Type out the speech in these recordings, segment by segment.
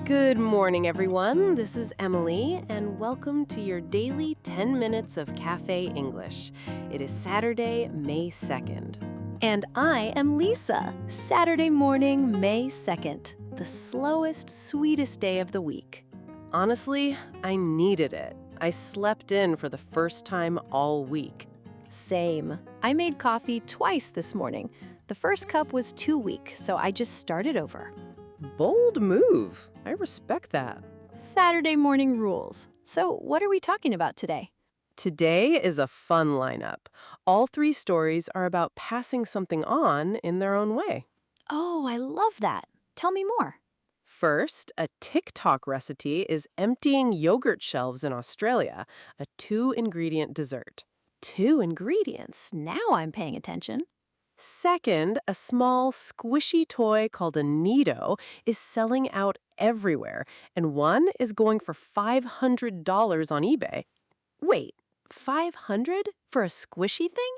Good morning, everyone. This is Emily, and welcome to your daily 10 minutes of Cafe English. It is Saturday, May 2nd. And I am Lisa. Saturday morning, May 2nd, the slowest, sweetest day of the week. Honestly, I needed it. I slept in for the first time all week. Same. I made coffee twice this morning. The first cup was too weak, so I just started over. Bold move. I respect that. Saturday morning rules. So what are we talking about today? Today is a fun lineup. All three stories are about passing something on in their own way. Oh, I love that. Tell me more. First, a TikTok recipe is emptying yogurt shelves in Australia, a 2-ingredient dessert. 2 ingredients. Now I'm paying attention. Second, a small, squishy toy called a Neato is selling out everywhere, and one is going for $500 on eBay. Wait, $500 for a squishy thing?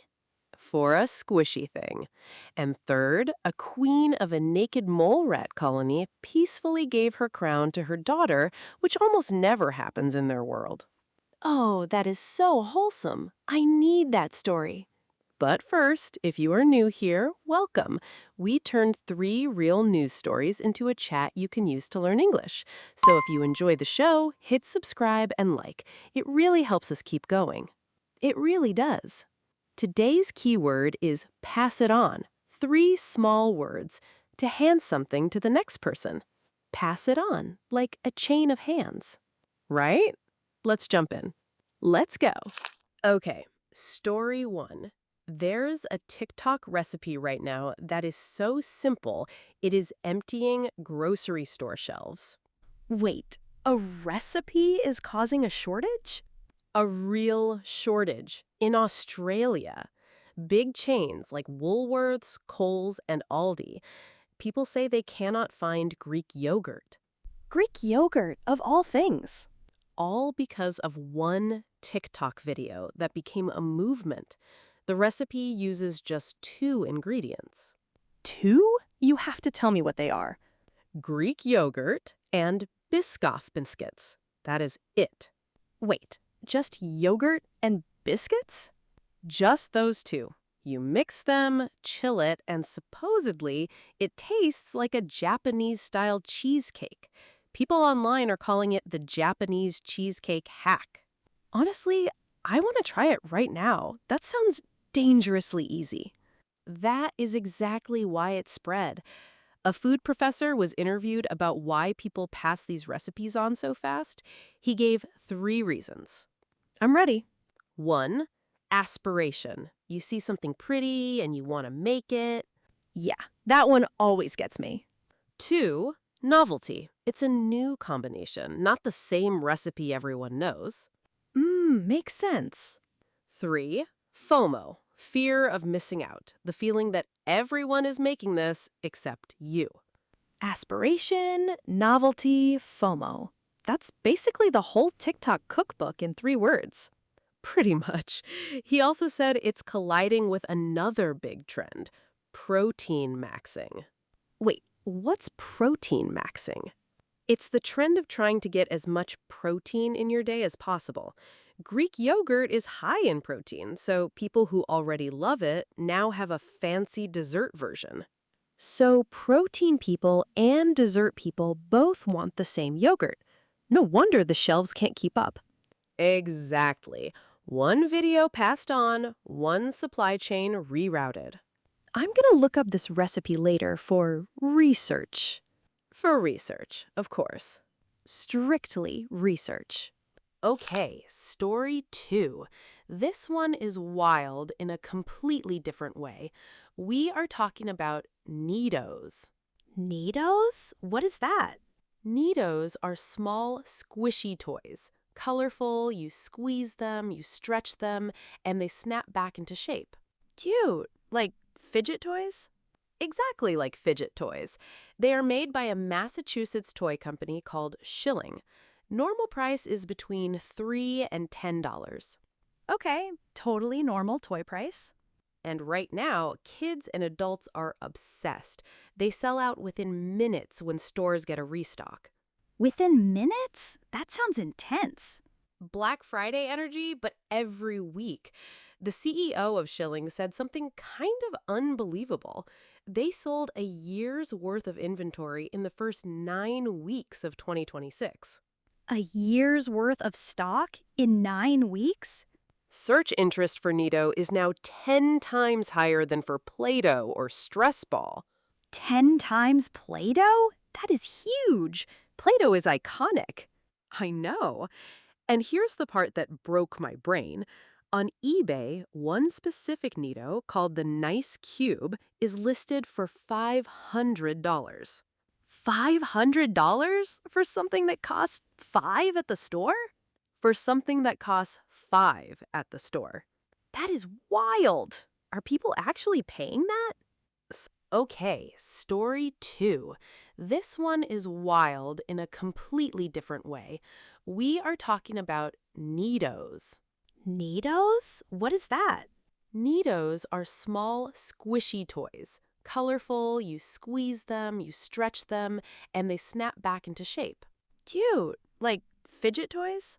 For a squishy thing. And third, a queen of a naked mole rat colony peacefully gave her crown to her daughter, which almost never happens in their world. Oh, that is so wholesome. I need that story. But first, if you are new here, welcome. We turned 3 real news stories into a chat you can use to learn English. So if you enjoy the show, hit subscribe and like. It really helps us keep going. It really does. Today's keyword is pass it on. 3 small words to hand something to the next person. Pass it on, like a chain of hands. Right? Let's jump in. Let's go. Okay, story 1. There's a TikTok recipe right now that is so simple, it is emptying grocery store shelves. Wait, a recipe is causing a shortage? A real shortage in Australia. Big chains like Woolworths, Coles, and Aldi. People say they cannot find Greek yogurt. Greek yogurt, of all things. All because of one TikTok video that became a movement. The recipe uses just 2 ingredients. 2? You have to tell me what they are. Greek yogurt and Biscoff biscuits. That is it. Wait, just yogurt and biscuits? Just those 2. You mix them, chill it, and supposedly it tastes like a Japanese-style cheesecake. People online are calling it the Japanese cheesecake hack. Honestly, I want to try it right now. That sounds dangerously easy. That is exactly why it spread. A food professor was interviewed about why people pass these recipes on so fast. He gave 3 reasons. I'm ready. 1, aspiration. You see something pretty and you want to make it. Yeah, that one always gets me. 2, novelty. It's a new combination, not the same recipe everyone knows. Makes sense. 3, FOMO, fear of missing out, the feeling that everyone is making this except you. Aspiration, novelty, FOMO. That's basically the whole TikTok cookbook in 3 words. Pretty much. He also said it's colliding with another big trend, protein maxing. Wait, what's protein maxing? It's the trend of trying to get as much protein in your day as possible. Greek yogurt is high in protein, so people who already love it now have a fancy dessert version. So protein people and dessert people both want the same yogurt. No wonder the shelves can't keep up. Exactly. One video passed on, one supply chain rerouted. I'm going to look up this recipe later for research. For research, of course. Strictly research. Okay, story 2. This one is wild in a completely different way. We are talking about Neatos. Neatos? What is that? Neatos are small, squishy toys. Colorful, you squeeze them, you stretch them, and they snap back into shape. Cute. Like fidget toys? Exactly like fidget toys. They are made by a Massachusetts toy company called Schilling. Normal price is between $3 and $10. Okay, totally normal toy price. And right now, kids and adults are obsessed. They sell out within minutes when stores get a restock. Within minutes? That sounds intense. Black Friday energy, but every week. The CEO of Schilling said something kind of unbelievable. They sold a year's worth of inventory in the first 9 weeks of 2026. A year's worth of stock in 9 weeks? Search interest for Nido is now 10 times higher than for Play-Doh or Stress Ball. 10 times Play-Doh? That is huge. Play-Doh is iconic. I know. And here's the part that broke my brain. On eBay, one specific Nido called the Nice Cube is listed for $500. $500 for something that costs $5 at the store? For something that costs $5 at the store. That is wild. Are people actually paying that? Okay, story 2. This one is wild in a completely different way. We are talking about Nidos. Nidos? What is that? Nidos are small, squishy toys. Colorful, you squeeze them, you stretch them, and they snap back into shape. Cute. Like fidget toys?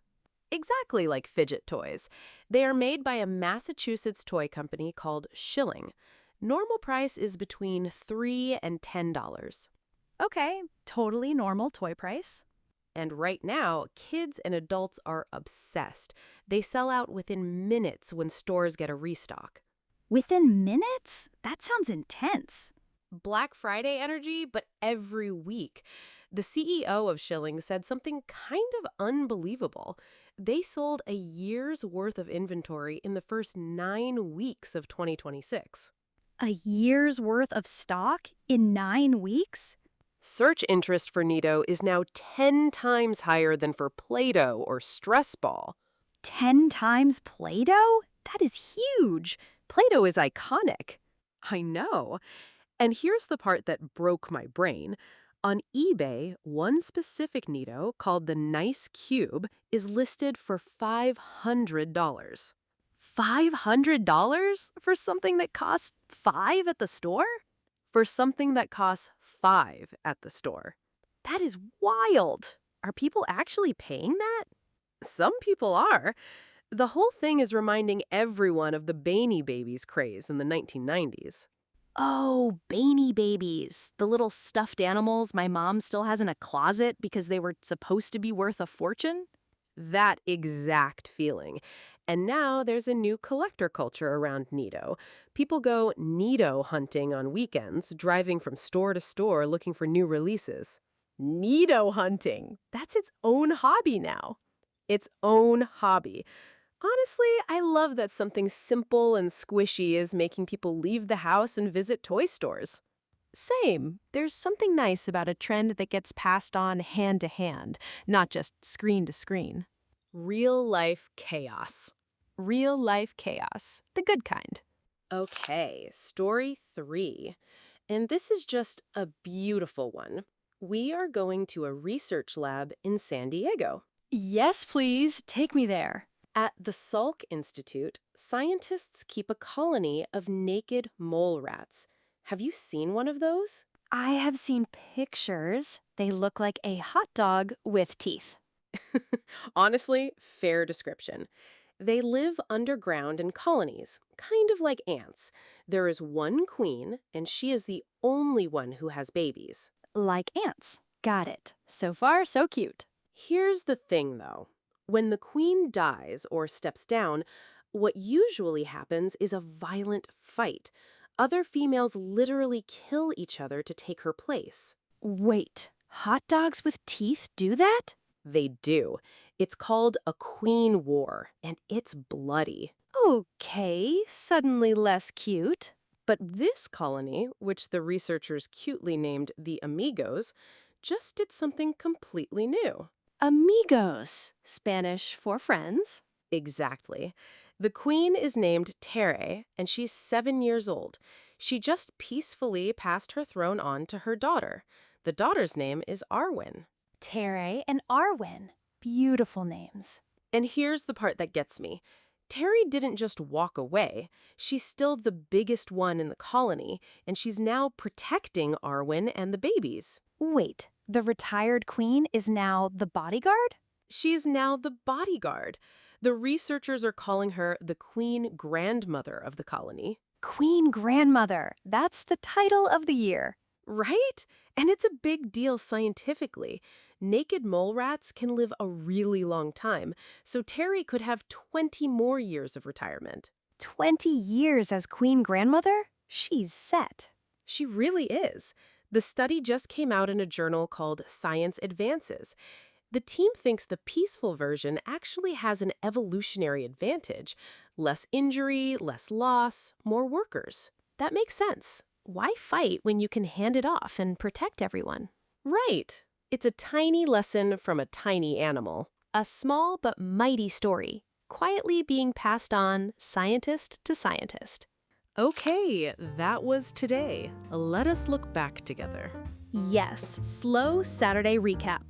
Exactly like fidget toys. They are made by a Massachusetts toy company called Schilling. Normal price is between $3 and $10. Okay, totally normal toy price. And right now, kids and adults are obsessed. They sell out within minutes when stores get a restock. Within minutes? That sounds intense. Black Friday energy, but every week. The CEO of Schilling said something kind of unbelievable. They sold a year's worth of inventory in the first 9 weeks of 2026. A year's worth of stock in 9 weeks? Search interest for Nido is now 10 times higher than for Play-Doh or Stress Ball. 10 times Play-Doh? That is huge. Play-Doh is iconic. I know. And here's the part that broke my brain. On eBay, one specific Nido called the Nice Cube is listed for $500. $500 for something that costs $5 at the store? For something that costs $5 at the store. That is wild. Are people actually paying that? Some people are. The whole thing is reminding everyone of the Beanie Babies craze in the 1990s. Oh, Beanie Babies. The little stuffed animals my mom still has in a closet because they were supposed to be worth a fortune? That exact feeling. And now there's a new collector culture around Nido. People go Nido hunting on weekends, driving from store to store looking for new releases. Nido hunting. That's its own hobby now. Its own hobby. Honestly, I love that something simple and squishy is making people leave the house and visit toy stores. Same. There's something nice about a trend that gets passed on hand to hand, not just screen to screen. Real-life chaos. Real-life chaos. The good kind. Okay, story 3. And this is just a beautiful one. We are going to a research lab in San Diego. Yes, please. Take me there. At the Salk Institute, scientists keep a colony of naked mole rats. Have you seen one of those? I have seen pictures. They look like a hot dog with teeth. Honestly, fair description. They live underground in colonies, kind of like ants. There is one queen, and she is the only one who has babies. Like ants. Got it. So far, so cute. Here's the thing, though. When the queen dies or steps down, what usually happens is a violent fight. Other females literally kill each other to take her place. Wait, hot dogs with teeth do that? They do. It's called a queen war, and it's bloody. Okay, suddenly less cute. But this colony, which the researchers cutely named the Amigos, just did something completely new. Amigos, Spanish for friends. Exactly. The queen is named Tere, and she's 7 years old. She just peacefully passed her throne on to her daughter. The daughter's name is Arwen. Tere and Arwen. Beautiful names. And here's the part that gets me. Tere didn't just walk away. She's still the biggest one in the colony, and she's now protecting Arwen and the babies. Wait, The retired queen is now the bodyguard? She's now the bodyguard. The researchers are calling her the queen grandmother of the colony. Queen grandmother. That's the title of the year. Right? And it's a big deal scientifically. Naked mole rats can live a really long time, so Tere could have 20 more years of retirement. 20 years as queen grandmother? She's set. She really is. The study just came out in a journal called Science Advances. The team thinks the peaceful version actually has an evolutionary advantage. Less injury, less loss, more workers. That makes sense. Why fight when you can hand it off and protect everyone? Right. It's a tiny lesson from a tiny animal. A small but mighty story, quietly being passed on scientist to scientist. Okay, that was today. Let us look back together. Yes, slow Saturday recap.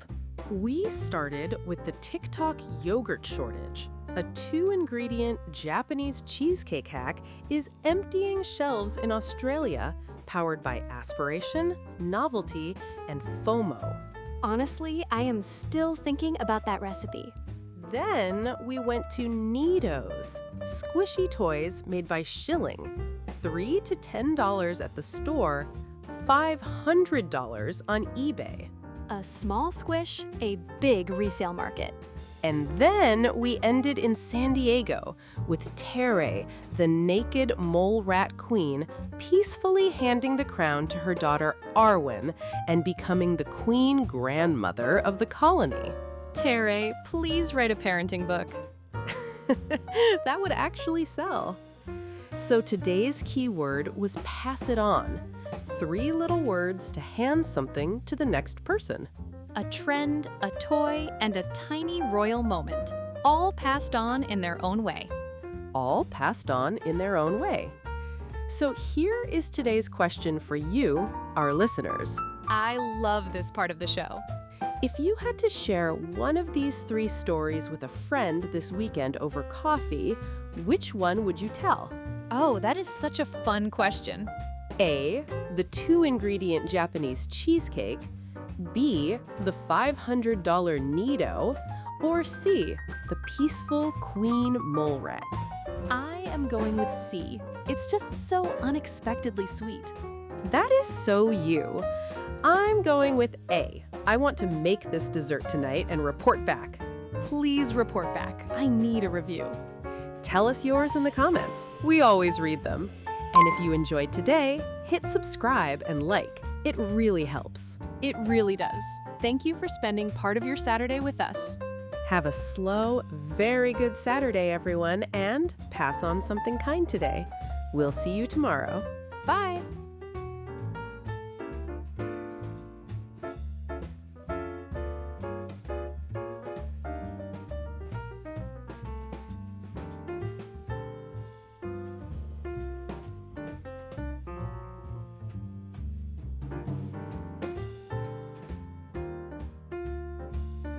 We started with the TikTok yogurt shortage. A 2-ingredient Japanese cheesecake hack is emptying shelves in Australia, powered by aspiration, novelty, and FOMO. Honestly, I am still thinking about that recipe. Then we went to Neatos, squishy toys made by shilling, $3 to $10 at the store, $500 on eBay. A small squish, a big resale market. And then we ended in San Diego with Tere, the naked mole rat queen, peacefully handing the crown to her daughter Arwen and becoming the queen grandmother of the colony. Tere, please write a parenting book. That would actually sell. So today's key word was pass it on. 3 little words to hand something to the next person. A trend, a toy, and a tiny royal moment, all passed on in their own way. All passed on in their own way. So here is today's question for you, our listeners. I love this part of the show. If you had to share one of these 3 stories with a friend this weekend over coffee, which one would you tell? Oh, that is such a fun question. A, the 2-ingredient Japanese cheesecake, B, the $500 Neato, or C, the peaceful queen mole rat? I am going with C. It's just so unexpectedly sweet. That is so you. I'm going with A. I want to make this dessert tonight and report back. Please report back. I need a review. Tell us yours in the comments. We always read them. And if you enjoyed today, hit subscribe and like. It really helps. It really does. Thank you for spending part of your Saturday with us. Have a slow, very good Saturday, everyone, and pass on something kind today. We'll see you tomorrow. Bye!